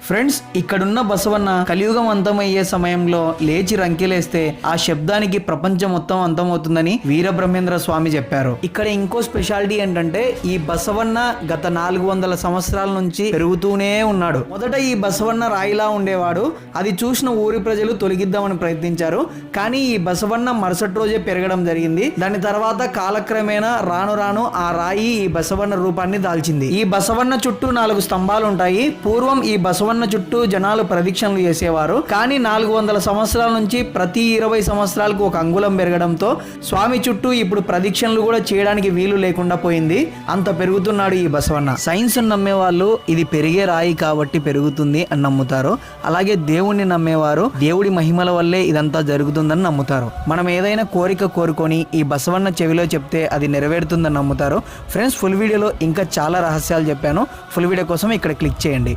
Friends, ఇక్కడున్న బసవన్న కలియుగం అంతమయ్యే సమయంలో లేచి రంకెలేస్తే ఆ శబ్దానికి ప్రపంచం మొత్తం అంతమవుతుందని వీరబ్రహ్మేంద్ర స్వామి చెప్పారు. ఇక్కడ ఇంకో స్పెషాలిటీ ఏంటంటే ఈ బసవన్న గత 400 సంవత్సరాల నుంచి పెరుగుతూనే ఉన్నాడు. మొదట ఈ బసవన్న రాయిలా ఉండేవాడు. అది చూసిన ఊరి ప్రజలు తొలగిద్దామని ప్రయత్నించారు. కానీ ఈ బసవన్న మరుసటి రోజే పెరగడం జరిగింది. దాని తర్వాత కాలక్రమేణా రాను రాను ఆ రాయి ఈ బసవన్న రూపాన్ని దాల్చింది. ఈ బసవన్న చుట్టూ 4 స్తంభాలు ఉంటాయి. పూర్వం ఈ బసవన్న చుట్టూ జనాలు ప్రదక్షిణలు చేసేవారు. కానీ 400 సంవత్సరాల నుంచి ప్రతి 20 సంవత్సరాలకు ఒక అంగుళం పెరగడంతో స్వామి చుట్టూ ఇప్పుడు ప్రదక్షిణలు కూడా చేయడానికి వీలు లేకుండా పోయింది. అంత పెరుగుతున్నాడు ఈ బసవన్న. సైన్స్ నమ్మే వాళ్ళు ఇది పెరిగే రాయి కాబట్టి పెరుగుతుంది అని నమ్ముతారు. అలాగే దేవుణ్ణి నమ్మేవారు దేవుడి మహిమల వల్లే ఇదంతా జరుగుతుందని నమ్ముతారు. మనం ఏదైనా కోరిక కోరుకొని ఈ బసవన్న చెవిలో చెప్తే అది నెరవేరుతుందని నమ్ముతారు. ఫ్రెండ్స్, ఫుల్ వీడియోలో ఇంకా చాలా రహస్యాలు చెప్పాను. ఫుల్ వీడియో కోసం ఇక్కడ క్లిక్ చేయండి.